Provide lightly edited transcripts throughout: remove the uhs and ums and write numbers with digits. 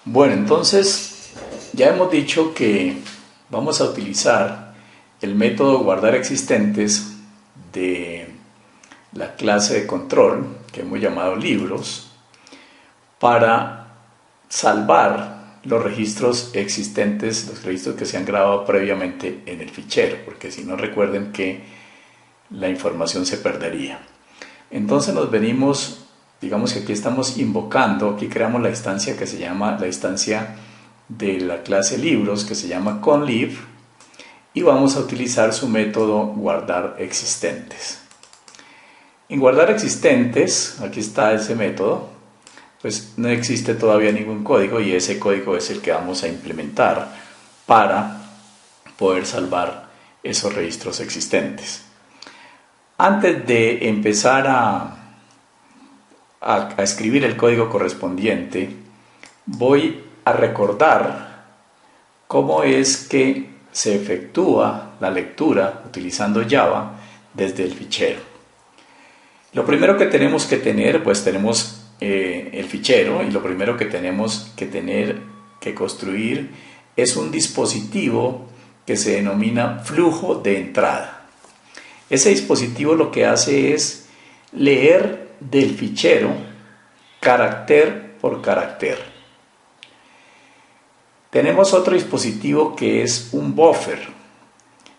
Bueno, entonces ya hemos dicho que vamos a utilizar el método guardar existentes de la clase de control que hemos llamado libros para salvar los registros existentes, los registros que se han grabado previamente en el fichero, porque si no recuerden que la información se perdería. Entonces nos venimos, digamos que aquí estamos invocando, aquí creamos la instancia que se llama la instancia de la clase libros, que se llama conlib, y vamos a utilizar su método guardar existentes. En guardar existentes, aquí está ese método, pues no existe todavía ningún código y ese código es el que vamos a implementar para poder salvar esos registros existentes. Antes de empezar a escribir el código correspondiente, voy a recordar cómo es que se efectúa la lectura utilizando Java desde el fichero. Lo primero que tenemos que tener, pues tenemos el fichero, y lo primero que tenemos que construir es un dispositivo que se denomina flujo de entrada. Ese dispositivo lo que hace es leer del fichero carácter por carácter. Tenemos otro dispositivo que es un buffer.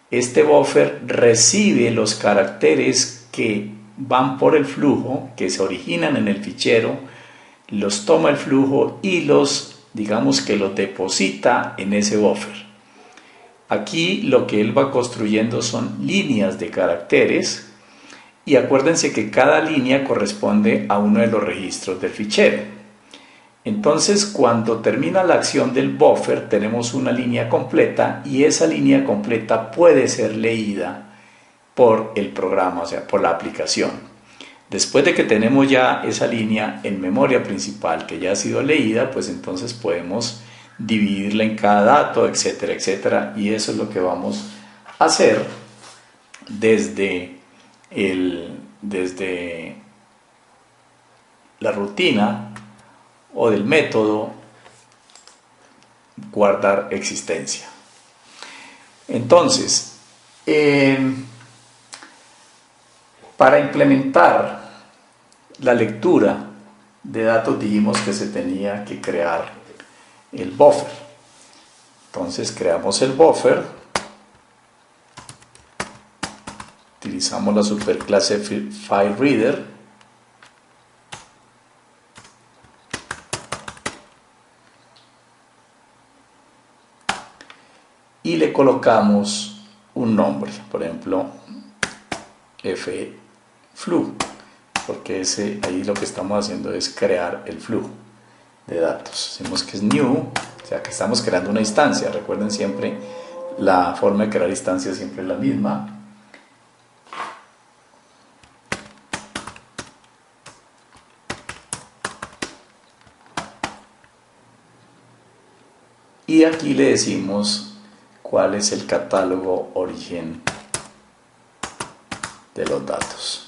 Este buffer recibe los caracteres que van por el flujo, que se originan en el fichero, los toma el flujo y digamos que los deposita en ese buffer. Aquí lo que él va construyendo son líneas de caracteres y acuérdense que cada línea corresponde a uno de los registros del fichero. Entonces, cuando termina la acción del buffer, tenemos una línea completa y esa línea completa puede ser leída por el programa, o sea, por la aplicación. Después de que tenemos ya esa línea en memoria principal que ya ha sido leída, pues entonces podemos dividirla en cada dato, etcétera, etcétera, y eso es lo que vamos a hacer desde la rutina o del método guardar existencia. Entonces, para implementar la lectura de datos dijimos que se tenía que crear el buffer. Entonces creamos el buffer, utilizamos la superclase FileReader y le colocamos un nombre, por ejemplo flu, porque ahí lo que estamos haciendo es crear el flujo de datos. Decimos que es new, o sea que estamos creando una instancia. Recuerden siempre, la forma de crear instancias siempre es la misma. Y aquí le decimos cuál es el catálogo origen de los datos.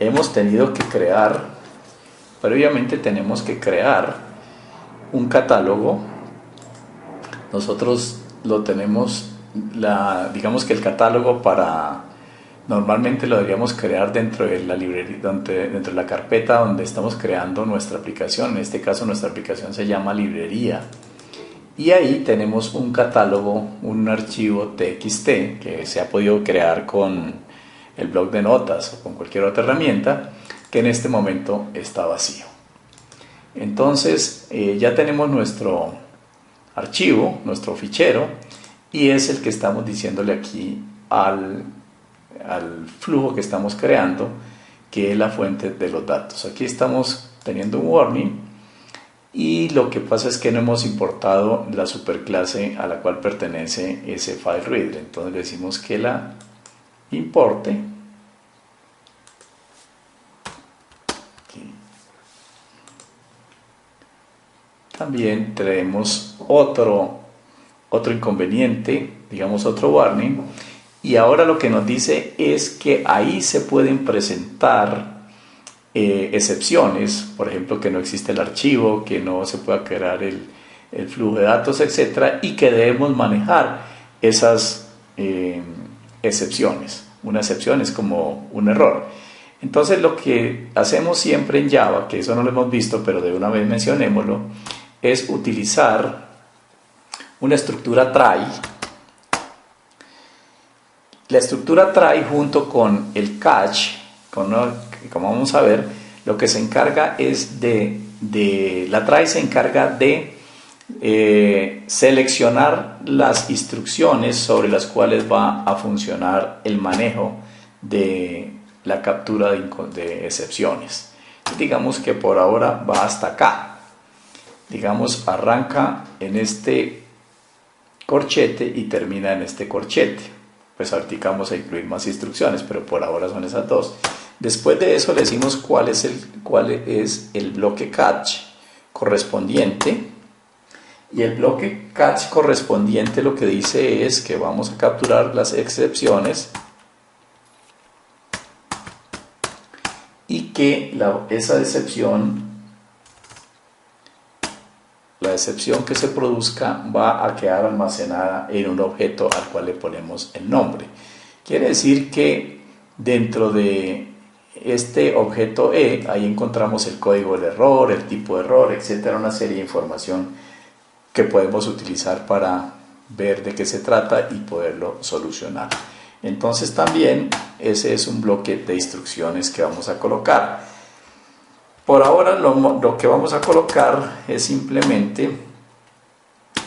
Hemos tenido que previamente tenemos que crear un catálogo. Nosotros lo tenemos, digamos que el catálogo normalmente lo deberíamos crear dentro de la librería, dentro de la carpeta donde estamos creando nuestra aplicación. En este caso nuestra aplicación se llama librería. Y ahí tenemos un catálogo, un archivo TXT que se ha podido crear con el bloc de notas o con cualquier otra herramienta, que en este momento está vacío. Entonces ya tenemos nuestro archivo, nuestro fichero, y es el que estamos diciéndole aquí al flujo que estamos creando, que es la fuente de los datos. Aquí estamos teniendo un warning y lo que pasa es que no hemos importado la superclase a la cual pertenece ese FileReader. Entonces le decimos que la importe. Aquí. También tenemos otro inconveniente, digamos otro warning, y ahora lo que nos dice es que ahí se pueden presentar excepciones, por ejemplo, que no existe el archivo, que no se pueda crear el flujo de datos, etcétera, y que debemos manejar esas excepciones. Una excepción es como un error. Entonces lo que hacemos siempre en Java, que eso no lo hemos visto, pero de una vez mencionémoslo, es utilizar una estructura try. La estructura try junto con el catch, como vamos a ver, lo que se encarga es la try se encarga de seleccionar las instrucciones sobre las cuales va a funcionar el manejo de la captura de excepciones. Digamos que por ahora va hasta acá. Digamos, arranca en este corchete y termina en este corchete. Pues ahorita vamos a incluir más instrucciones, pero por ahora son esas dos. Después de eso le decimos cuál es el bloque catch correspondiente. Y el bloque catch correspondiente lo que dice es que vamos a capturar las excepciones y que esa excepción, la excepción que se produzca va a quedar almacenada en un objeto al cual le ponemos el nombre. Quiere decir que dentro de este objeto ahí encontramos el código del error, el tipo de error, etcétera, una serie de información que podemos utilizar para ver de qué se trata y poderlo solucionar. Entonces también ese es un bloque de instrucciones que vamos a colocar. Por ahora lo que vamos a colocar es simplemente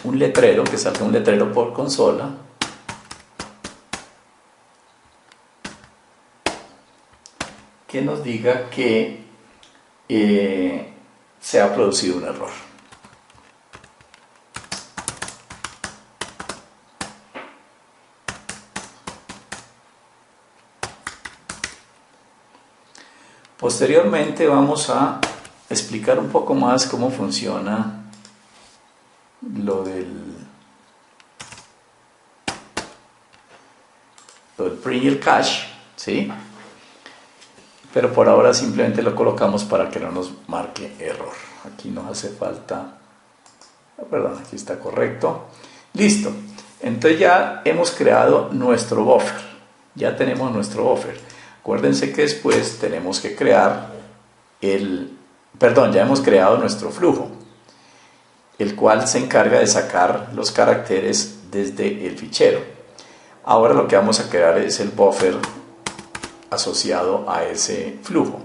un letrero, que salga un letrero por consola. Que nos diga que se ha producido un error. Posteriormente vamos a explicar un poco más cómo funciona lo del print y el cache, ¿sí? Pero por ahora simplemente lo colocamos para que no nos marque error. Aquí nos hace falta, perdón, aquí está correcto. Listo, entonces ya hemos creado nuestro buffer, ya tenemos nuestro buffer. Acuérdense que después tenemos que crear ya hemos creado nuestro flujo, el cual se encarga de sacar los caracteres desde el fichero. Ahora lo que vamos a crear es el buffer asociado a ese flujo.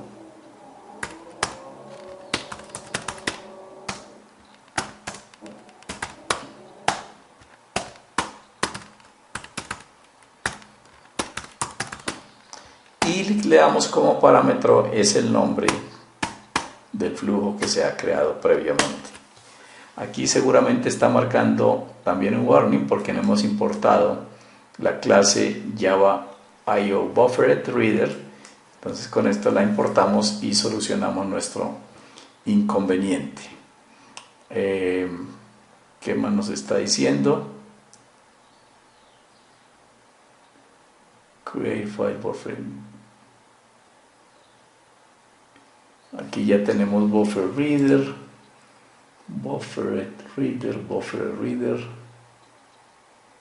Y le damos como parámetro es el nombre del flujo que se ha creado previamente. Aquí seguramente está marcando también un warning porque no hemos importado la clase Java IO Buffered Reader. Entonces con esto la importamos y solucionamos nuestro inconveniente. ¿Qué más nos está diciendo? Create file buffer. Aquí ya tenemos buffer reader, buffer reader,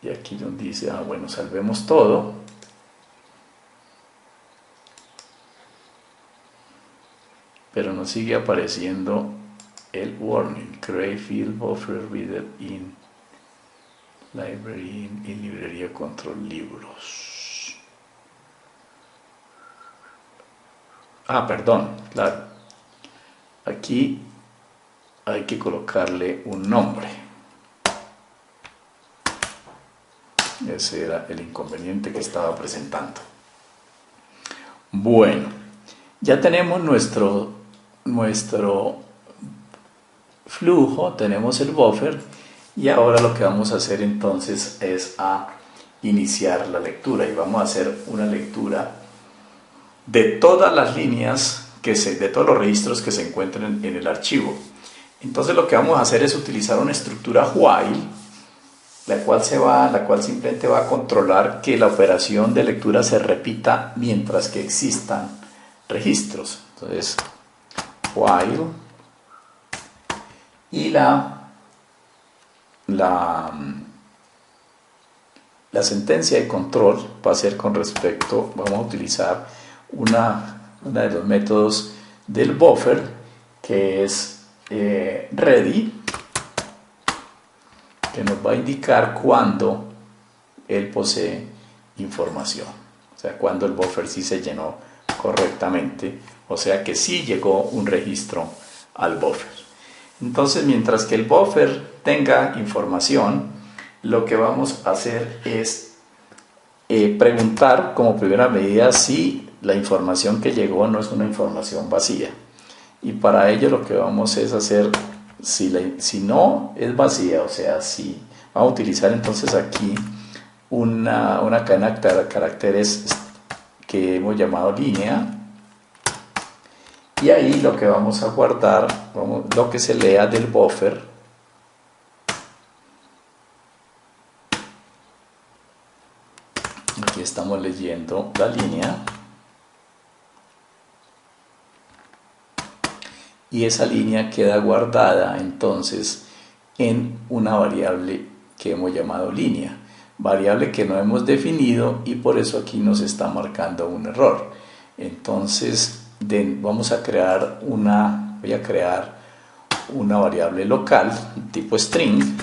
y aquí nos dice, bueno, salvemos todo, pero nos sigue apareciendo el warning, create field buffer reader in library, in librería control libros. Perdón, claro. Aquí hay que colocarle un nombre. Ese era el inconveniente que estaba presentando. Bueno, ya tenemos nuestro flujo, tenemos el buffer y ahora lo que vamos a hacer entonces es a iniciar la lectura y vamos a hacer una lectura de todas las líneas de todos los registros que se encuentren en el archivo. Entonces lo que vamos a hacer es utilizar una estructura while, la cual simplemente va a controlar que la operación de lectura se repita mientras que existan registros. Entonces, while, y la sentencia de control va a ser con respecto, vamos a utilizar una de los métodos del buffer, que es ready, que nos va a indicar cuando él posee información, o sea, cuando el buffer sí se llenó correctamente, o sea que sí llegó un registro al buffer. Entonces, mientras que el buffer tenga información, lo que vamos a hacer es preguntar como primera medida si la información que llegó no es una información vacía. Y para ello lo que vamos es hacer, si no es vacía, o sea, si vamos a utilizar entonces aquí una cadena de caracteres que hemos llamado línea, y ahí lo que vamos a guardar, lo que se lea del buffer, aquí estamos leyendo la línea, y esa línea queda guardada entonces en una variable que hemos llamado línea, variable que no hemos definido, y por eso aquí nos está marcando un error. Entonces voy a crear una variable local tipo string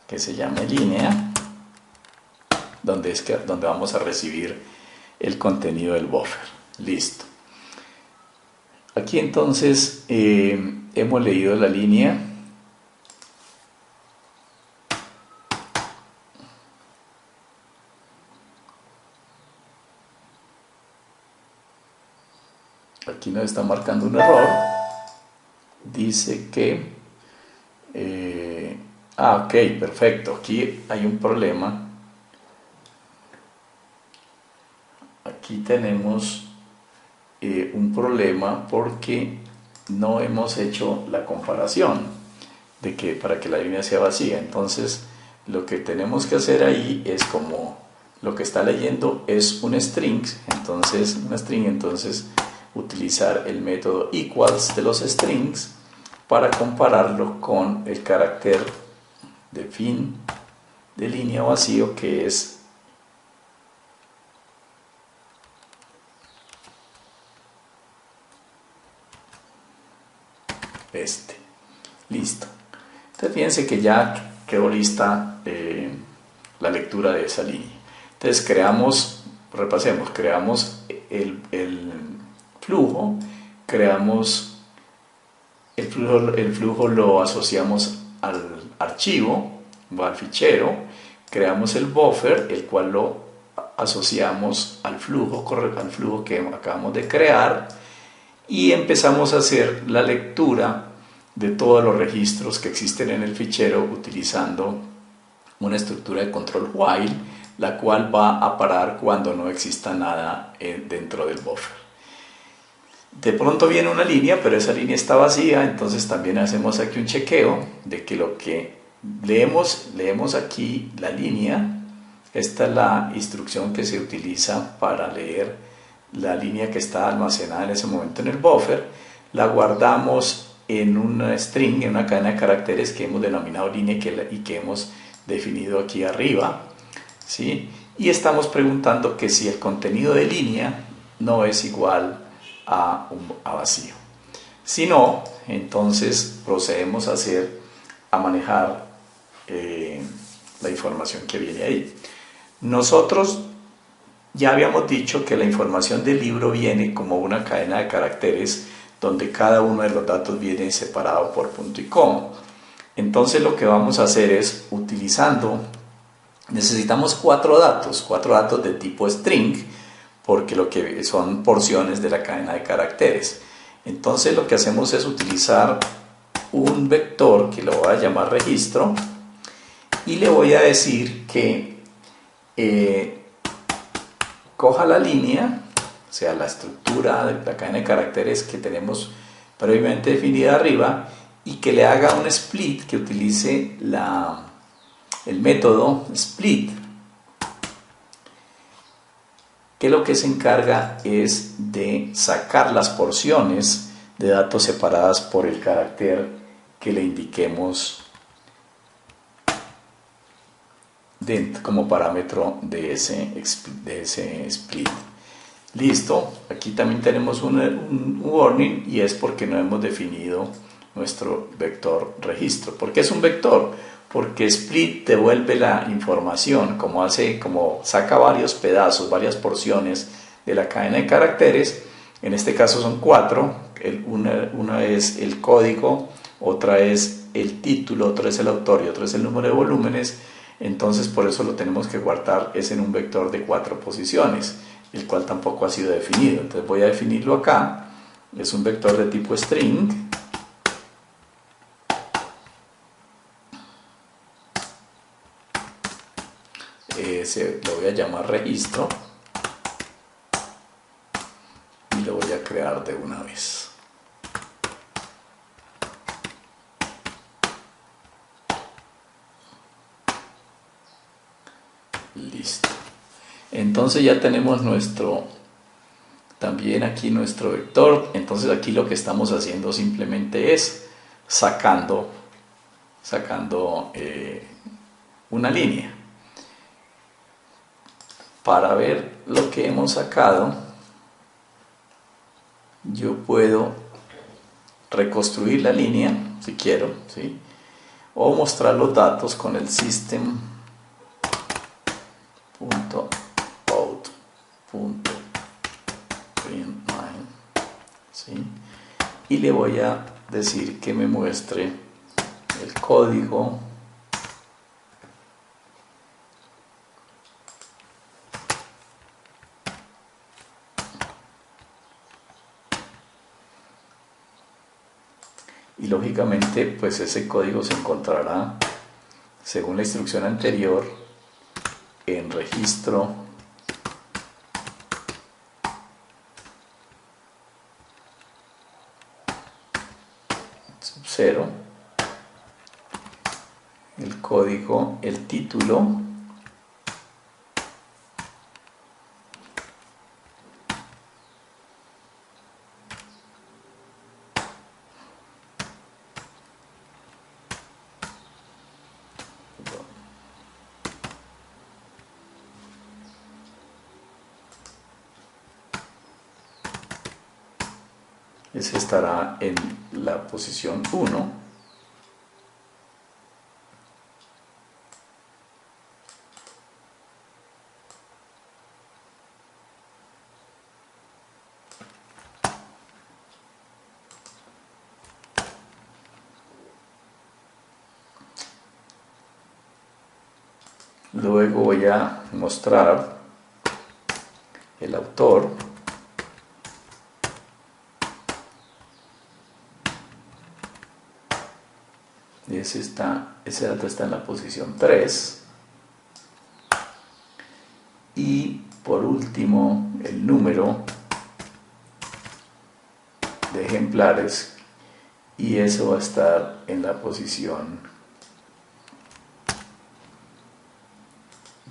que se llame línea, donde vamos a recibir el contenido del buffer. Listo. Aquí entonces hemos leído la línea. Aquí nos está marcando un error. Dice que ok, perfecto. Aquí hay un problema. Aquí tenemos un problema porque no hemos hecho la comparación para que la línea sea vacía. Entonces lo que tenemos que hacer ahí es, como lo que está leyendo es un string, entonces utilizar el método equals de los strings para compararlo con el carácter de fin de línea vacío, que es este. Listo. Entonces fíjense que ya quedó lista la lectura de esa línea. Entonces repasemos, creamos el flujo, el flujo lo asociamos al archivo o al fichero, creamos el buffer, el cual lo asociamos al flujo que acabamos de crear, y empezamos a hacer la lectura de todos los registros que existen en el fichero utilizando una estructura de control while, la cual va a parar cuando no exista nada dentro del buffer. De pronto viene una línea, pero esa línea está vacía, entonces también hacemos aquí un chequeo de que lo que leemos aquí la línea. Esta es la instrucción que se utiliza para leer la línea que está almacenada en ese momento en el buffer. La guardamos en una string, en una cadena de caracteres que hemos denominado línea y que hemos definido aquí arriba, ¿sí? Y estamos preguntando que si el contenido de línea no es igual a vacío. Si no, entonces procedemos a manejar la información que viene ahí. Nosotros ya habíamos dicho que la información del libro viene como una cadena de caracteres donde cada uno de los datos viene separado por punto y coma. Entonces lo que vamos a hacer es, necesitamos cuatro datos de tipo string, porque lo que son porciones de la cadena de caracteres. Entonces lo que hacemos es utilizar un vector que lo voy a llamar registro, y le voy a decir que coja la línea, o sea, la estructura de la cadena de caracteres que tenemos previamente definida arriba, y que le haga un split, que utilice el método split, que lo que se encarga es de sacar las porciones de datos separadas por el carácter que le indiquemos como parámetro de ese split. Listo, aquí también tenemos un warning y es porque no hemos definido nuestro vector registro. ¿Por qué es un vector? Porque split devuelve la información, como saca varios pedazos, varias porciones de la cadena de caracteres. En este caso son 4, una es el código, otra es el título, otra es el autor y otra es el número de volúmenes. Entonces por eso lo tenemos que guardar es en un vector de 4 posiciones, el cual tampoco ha sido definido. Entonces voy a definirlo acá. Es un vector de tipo string. Lo voy a llamar registro y lo voy a crear de una vez. Listo. Entonces ya tenemos también aquí nuestro vector. Entonces aquí lo que estamos haciendo simplemente es sacando una línea. Para ver lo que hemos sacado, yo puedo reconstruir la línea si quiero, ¿sí? O mostrar los datos con el system.out.printLine, ¿sí? Y le voy a decir que me muestre el código y lógicamente pues ese código se encontrará según la instrucción anterior en registro sub 0, el código, el título ese estará en la posición 1. Luego voy a mostrar el autor. Ese dato está en la posición 3. Y por último, el número de ejemplares, y eso va a estar en la posición,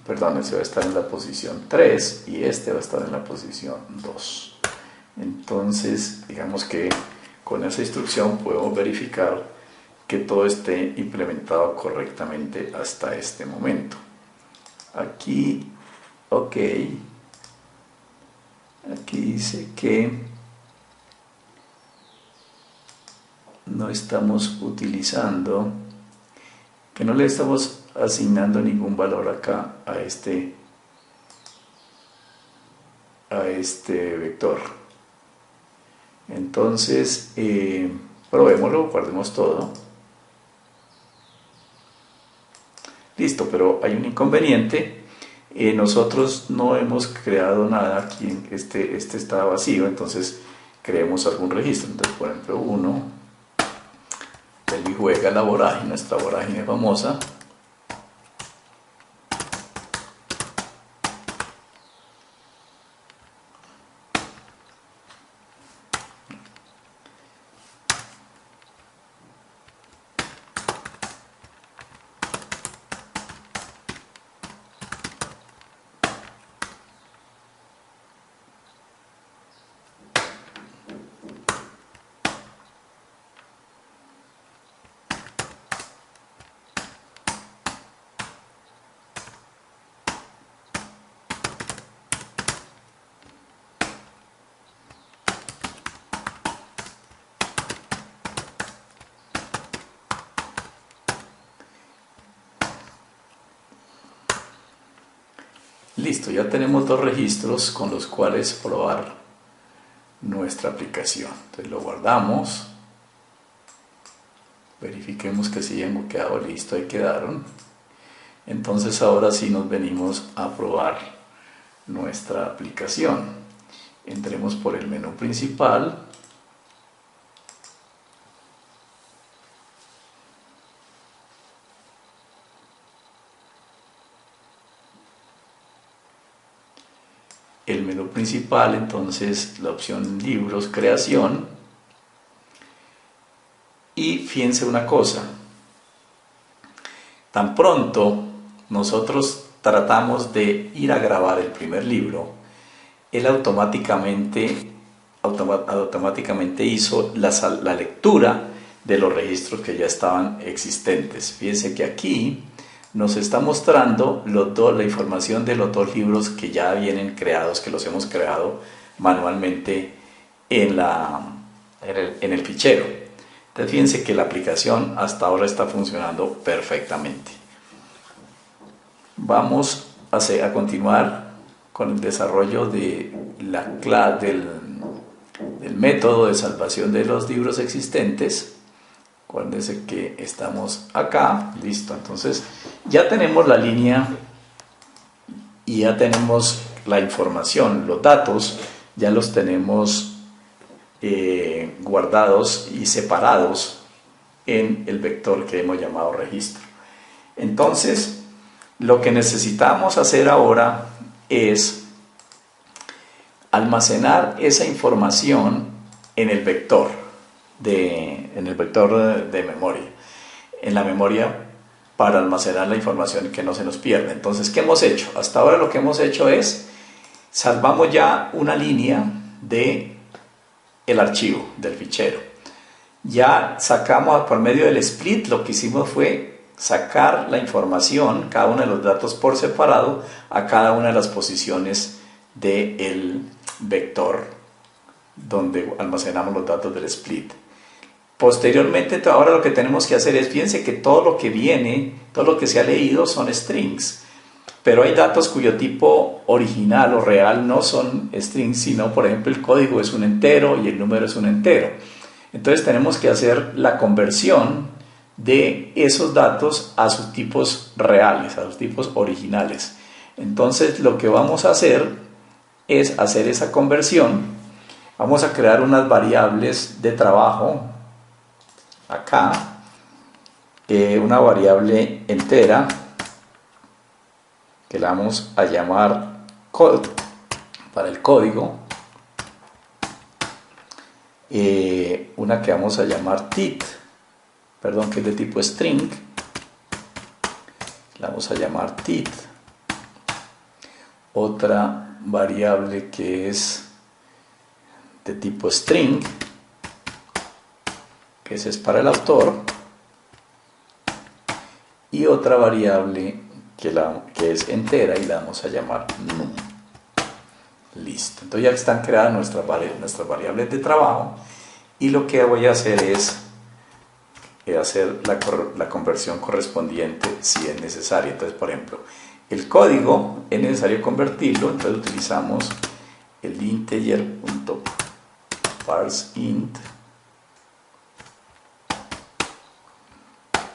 perdón, ese va a estar en la posición 3 y este va a estar en la posición 2. Entonces, digamos que con esa instrucción podemos verificar que todo esté implementado correctamente hasta este momento. Aquí, ok, aquí dice que no estamos utilizando, que no le estamos asignando ningún valor acá a este vector. Entonces, probémoslo, guardemos todo. Listo, pero hay un inconveniente. Nosotros no hemos creado nada aquí, este está vacío, entonces creemos algún registro. Entonces, por ejemplo, 1, él juega la vorágine, nuestra vorágine famosa. Listo, ya tenemos dos registros con los cuales probar nuestra aplicación. Entonces lo guardamos, verifiquemos que sí han quedado listo, ahí quedaron. Entonces ahora sí nos venimos a probar nuestra aplicación. Entremos por el menú principal. El menú principal, entonces la opción libros, creación. Y fíjense una cosa, tan pronto nosotros tratamos de ir a grabar el primer libro, él automáticamente hizo la lectura de los registros que ya estaban existentes. Fíjense que aquí nos está mostrando la información de los dos libros que ya vienen creados, que los hemos creado manualmente en el fichero. Entonces fíjense que la aplicación hasta ahora está funcionando perfectamente. Vamos a continuar con el desarrollo del método de salvación de los libros existentes. Acuérdense que estamos acá, listo. Entonces ya tenemos la línea y ya tenemos la información, los datos ya los tenemos guardados y separados en el vector que hemos llamado registro. Entonces, lo que necesitamos hacer ahora es almacenar esa información en el vector de memoria, en la memoria, para almacenar la información y que no se nos pierda. Entonces, ¿qué hemos hecho? Hasta ahora lo que hemos hecho es salvamos ya una línea de el archivo del fichero. Ya sacamos por medio del split, lo que hicimos fue sacar la información, cada uno de los datos por separado, a cada una de las posiciones del vector donde almacenamos los datos del split. Posteriormente, ahora lo que tenemos que hacer es, fíjense que todo lo que viene, todo lo que se ha leído son strings, pero hay datos cuyo tipo original o real no son strings, sino por ejemplo el código es un entero y el número es un entero. Entonces tenemos que hacer la conversión de esos datos a sus tipos reales, a sus tipos originales. Entonces lo que vamos a hacer es hacer esa conversión. Vamos a crear unas variables de trabajo acá, una variable entera que la vamos a llamar code para el código, una que vamos a llamar tit, que es de tipo string, la vamos a llamar tit, otra variable que es de tipo string, que ese es para el autor, y otra variable que es entera y la vamos a llamar num. Listo, entonces ya están creadas nuestras variables de trabajo y lo que voy a hacer es hacer la conversión correspondiente si es necesario. Entonces, por ejemplo, el código es necesario convertirlo, entonces utilizamos el integer.parseInt.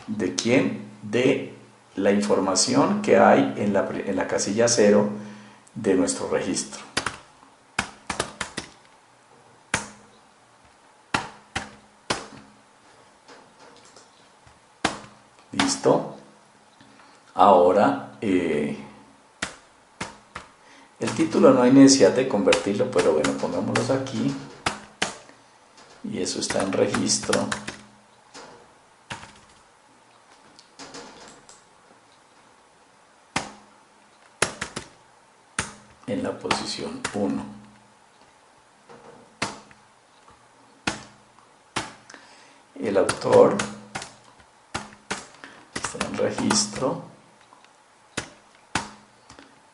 ¿De quién? De la información que hay en la casilla 0 de nuestro registro. ¿Listo? Ahora, el título no hay necesidad de convertirlo, pero bueno, pongámoslos aquí. Y eso está en registro. En la posición 1. El autor está en registro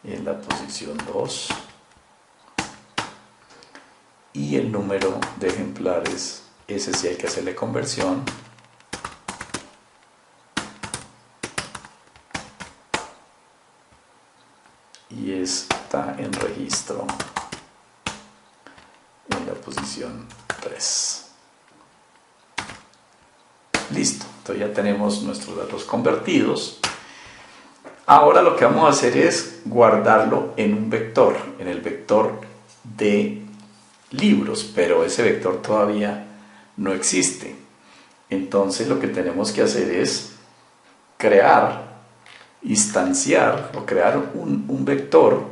en la posición 2 y el número de ejemplares, ese sí hay que hacerle conversión, y es registro en la posición 3. Listo, entonces ya tenemos nuestros datos convertidos. Ahora lo que vamos a hacer es guardarlo en un vector, en el vector de libros, pero ese vector todavía no existe. Entonces lo que tenemos que hacer es crear, instanciar o crear un vector,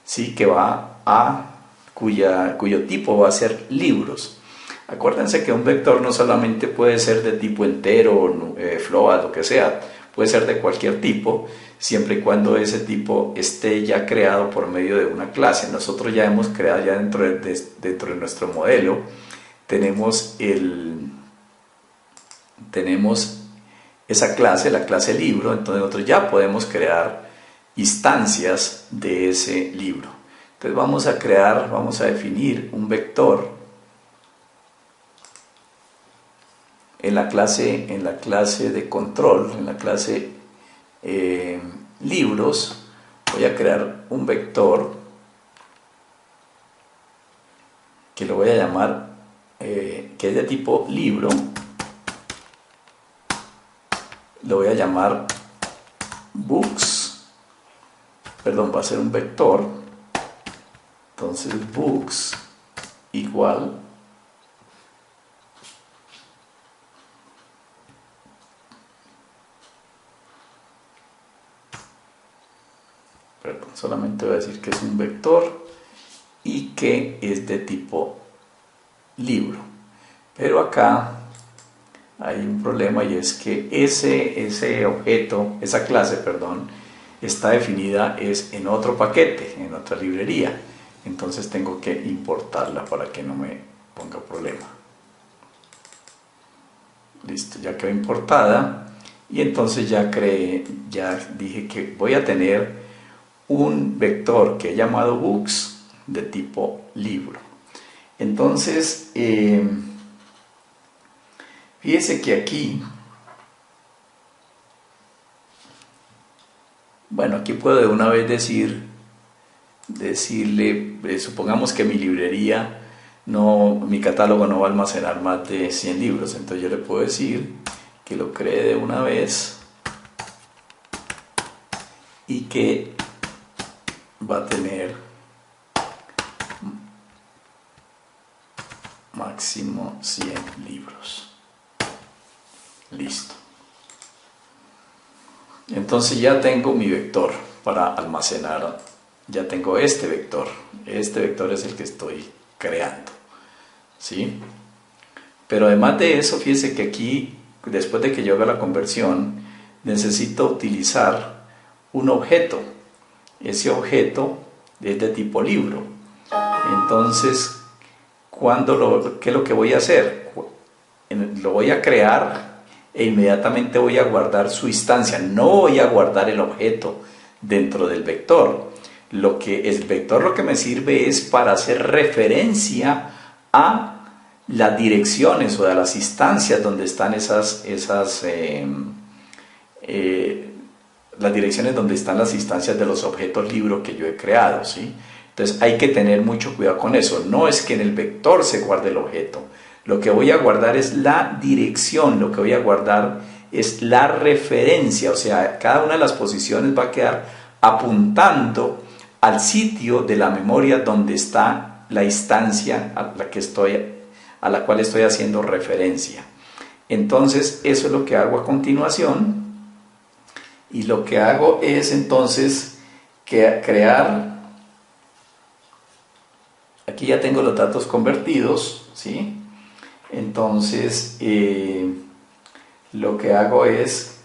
¿sí? Que va a cuyo tipo va a ser libros. Acuérdense que un vector no solamente puede ser de tipo entero, float, lo que sea, puede ser de cualquier tipo, siempre y cuando ese tipo esté ya creado por medio de una clase. Nosotros ya hemos creado, ya dentro de nuestro modelo, tenemos esa clase, la clase libro, entonces nosotros ya podemos crear instancias de ese libro. Entonces vamos a definir un vector en la clase de control, en la clase libros. Voy a crear un vector que lo voy a llamar, que es de tipo libro, lo voy a llamar books, perdón, va a ser un vector, entonces books igual solamente voy a decir que es un vector y que es de tipo libro. Pero acá hay un problema, y es que ese objeto, esa clase, perdón, está definida es en otro paquete, en otra librería. Entonces tengo que importarla para que no me ponga problema. Listo, ya quedó importada. Y entonces ya dije que voy a tener un vector que he llamado books de tipo libro. Entonces, fíjese que aquí, bueno, aquí puedo de una vez decirle, supongamos que mi librería, mi catálogo no va a almacenar más de 100 libros, entonces yo le puedo decir que lo cree de una vez y que va a tener máximo 100 libros. Listo. Entonces ya tengo mi vector para almacenar, ya tengo este vector es el que estoy creando, ¿sí? Pero además de eso, fíjese que aquí, después de que yo haga la conversión, necesito utilizar un objeto. Ese objeto es de tipo libro. Entonces, ¿qué es lo que voy a hacer? Lo voy a crear e inmediatamente voy a guardar su instancia. No voy a guardar el objeto dentro del vector. El vector lo que me sirve es para hacer referencia a las direcciones o a las instancias donde están las direcciones donde están las instancias de los objetos libro que yo he creado, ¿sí? Entonces hay que tener mucho cuidado con eso. No es que en el vector se guarde el objeto. Lo que voy a guardar es la dirección, lo que voy a guardar es la referencia, o sea, cada una de las posiciones va a quedar apuntando al sitio de la memoria donde está la instancia a la cual estoy haciendo referencia. Entonces, eso es lo que hago a continuación. Y lo que hago es entonces crear, aquí ya tengo los datos convertidos, ¿sí? Entonces, lo que hago es,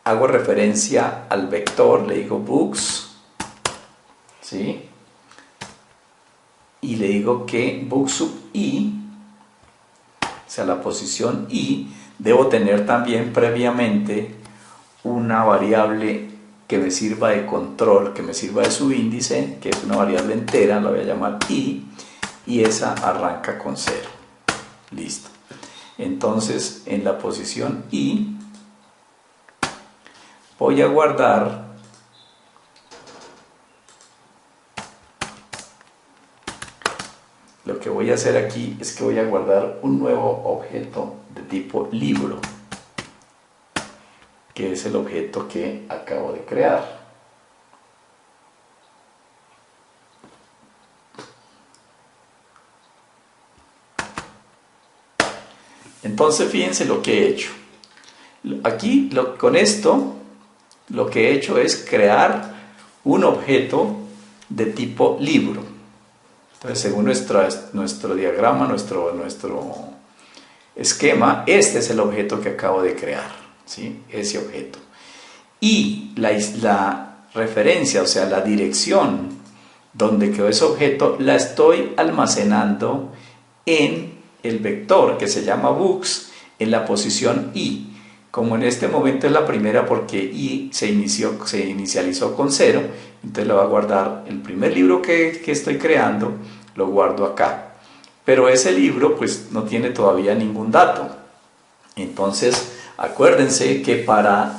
hago referencia al vector, le digo books, ¿sí? Y le digo que book sub i, o sea, la posición i, debo tener también previamente una variable que me sirva de control, que me sirva de subíndice, que es una variable entera, la voy a llamar i, y esa arranca con 0. Listo. Entonces, en la posición i, voy a guardar voy a hacer aquí es que voy a guardar un nuevo objeto de tipo libro, que es el objeto que acabo de crear. Entonces fíjense lo que he hecho. Aquí con esto lo que he hecho es crear un objeto de tipo libro. Entonces, según nuestro diagrama, nuestro esquema, este es el objeto que acabo de crear, ¿sí? Ese objeto. Y la referencia, o sea, la dirección donde quedó ese objeto, la estoy almacenando en el vector que se llama books en la posición i. Como en este momento es la primera porque i se inicializó con 0, entonces lo voy a guardar el primer libro que estoy creando, lo guardo acá. Pero ese libro pues no tiene todavía ningún dato. Entonces acuérdense que para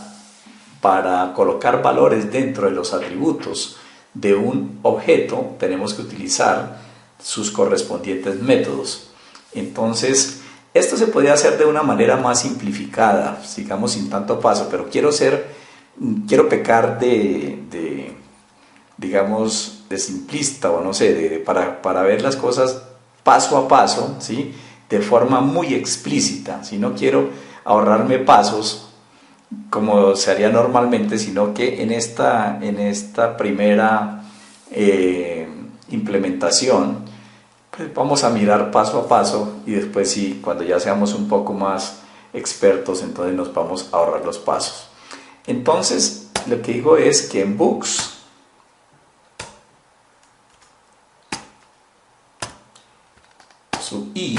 colocar valores dentro de los atributos de un objeto tenemos que utilizar sus correspondientes métodos. Entonces, esto se podría hacer de una manera más simplificada, digamos sin tanto paso, pero quiero pecar digamos, de simplista o no sé, para ver las cosas paso a paso, ¿sí? De forma muy explícita. Si no quiero ahorrarme pasos como se haría normalmente, sino que en esta primera implementación pues vamos a mirar paso a paso y después sí, cuando ya seamos un poco más expertos, entonces nos vamos a ahorrar los pasos. Entonces, lo que digo es que en books su i,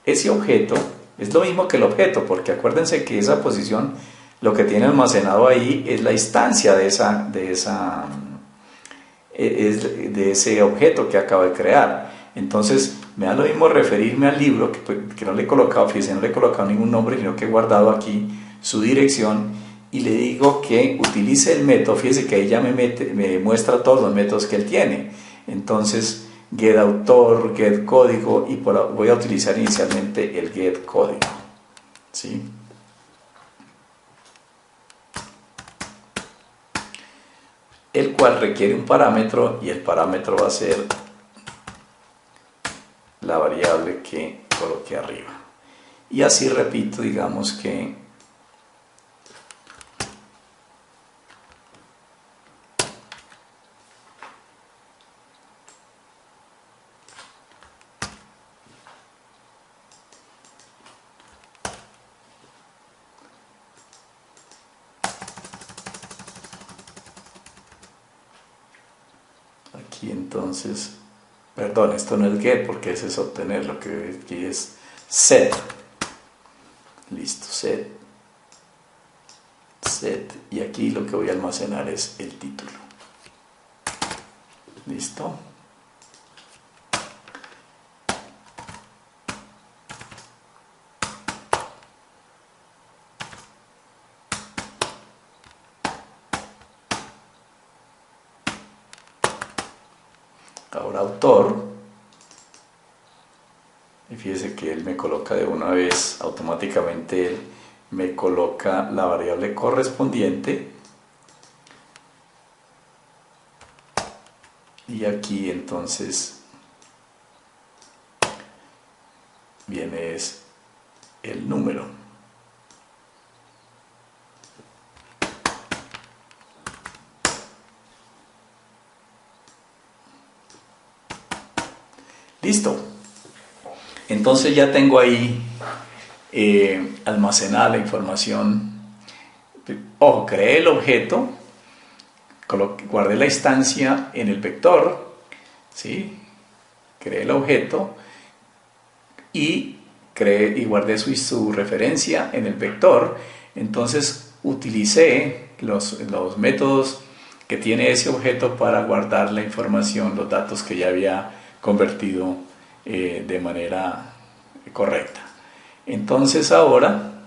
ese objeto es lo mismo que el objeto, porque acuérdense que esa posición lo que tiene almacenado ahí es la instancia de ese objeto que acabo de crear. Entonces me da lo mismo referirme al libro que no le he colocado, fíjense, no le he colocado ningún nombre, sino que he guardado aquí su dirección y le digo que utilice el método. Fíjense que ahí ya me muestra todos los métodos que él tiene. Entonces getAutor, getCódigo, y voy a utilizar inicialmente el getCódigo, ¿sí? El cual requiere un parámetro y el parámetro va a ser la variable que coloqué arriba. Y así repito, digamos que aquí entonces, perdón, esto no es get porque ese es obtener, lo que aquí es set. Listo, set, y aquí lo que voy a almacenar es el título. Listo. Ahora autor, y fíjese que él me coloca de una vez, automáticamente él me coloca la variable correspondiente, y aquí entonces viene es el número. Listo. Entonces ya tengo ahí almacenada la información. Ojo, creé el objeto, guardé la instancia en el vector, ¿sí? Creé el objeto y guardé su referencia en el vector. Entonces utilicé los métodos que tiene ese objeto para guardar la información, los datos que ya había convertido de manera correcta. Entonces ahora,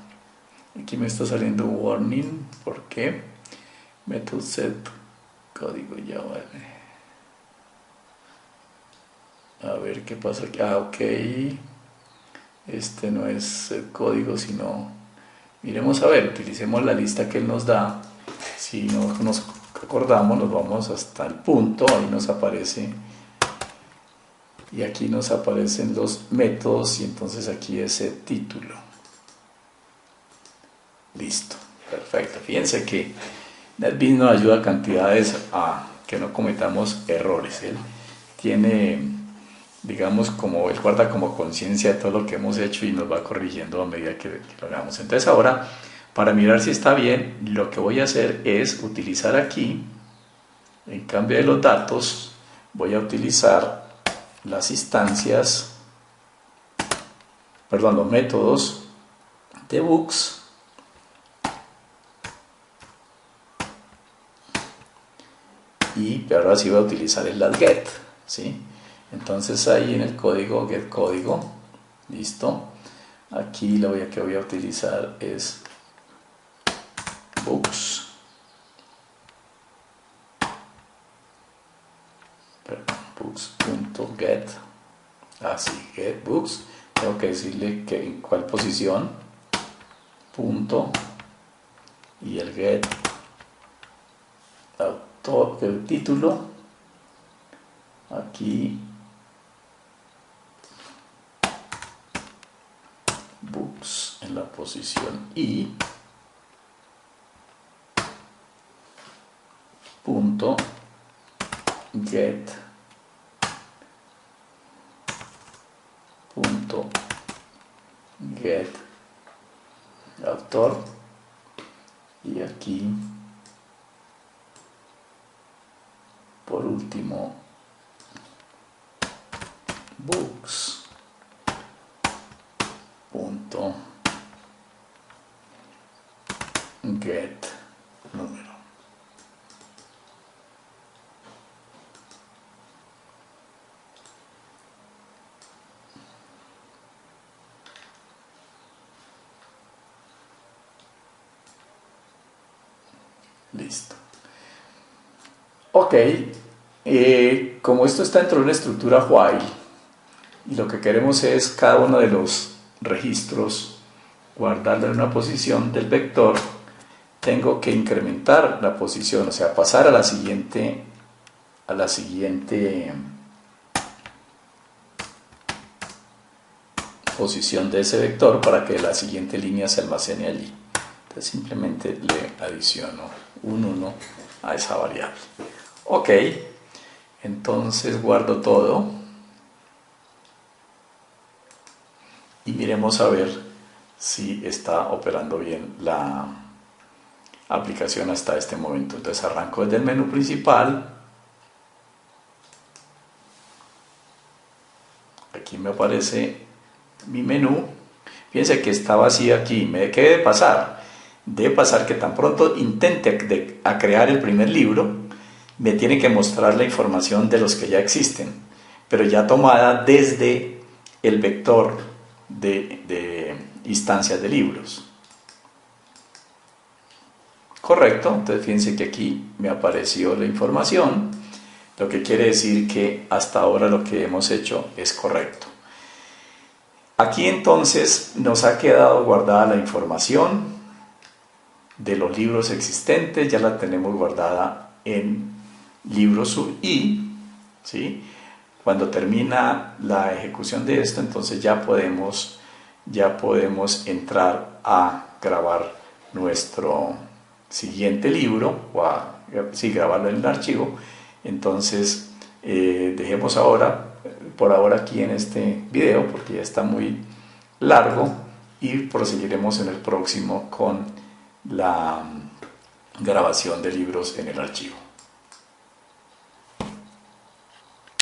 aquí me está saliendo warning, ¿por qué? Method set código ya vale. A ver qué pasa aquí. Ok. Este no es el código, sino... Miremos a ver, utilicemos la lista que él nos da. Si no nos acordamos, nos vamos hasta el punto. Ahí nos aparece... Y aquí nos aparecen los métodos y entonces aquí ese título. Listo. Perfecto. Fíjense que NetBeans nos ayuda a cantidades a que no cometamos errores. Él tiene, digamos, como él guarda como conciencia de todo lo que hemos hecho y nos va corrigiendo a medida que lo hagamos. Entonces ahora, para mirar si está bien, lo que voy a hacer es utilizar aquí, en cambio de los datos, voy a utilizar las instancias, perdón, los métodos de books. Y ahora sí voy a utilizar el get, ¿sí? Entonces ahí en el código, get código, listo. Aquí lo que voy a utilizar es books, books.get, así, get books. Tengo que decirle que en cuál posición, punto, y el get autor, el título, aquí books en la posición I, punto get punto get autor, y aquí por último books punto get número. Listo. Ok, como esto está dentro de una estructura while y lo que queremos es cada uno de los registros guardarlo en una posición del vector, tengo que incrementar la posición, o sea, pasar a la siguiente posición de ese vector para que la siguiente línea se almacene allí. Entonces simplemente le adiciono un 1 a esa variable. Ok, entonces guardo todo y miremos a ver si está operando bien la aplicación hasta este momento. Entonces arranco desde el menú principal. Aquí me aparece mi menú. Fíjense que está vacío aquí. ¿Qué debe pasar? Debe pasar que tan pronto intente a crear el primer libro, me tiene que mostrar la información de los que ya existen, pero ya tomada desde el vector de instancias de libros. Correcto, entonces fíjense que aquí me apareció la información, lo que quiere decir que hasta ahora lo que hemos hecho es correcto. Aquí entonces nos ha quedado guardada la información de los libros existentes, ya la tenemos guardada en libro sub i, ¿sí? Cuando termina la ejecución de esto, entonces ya podemos entrar a grabar nuestro siguiente libro, o grabarlo en el archivo. Entonces dejemos por ahora aquí en este video, porque ya está muy largo, y proseguiremos en el próximo con la grabación de libros en el archivo.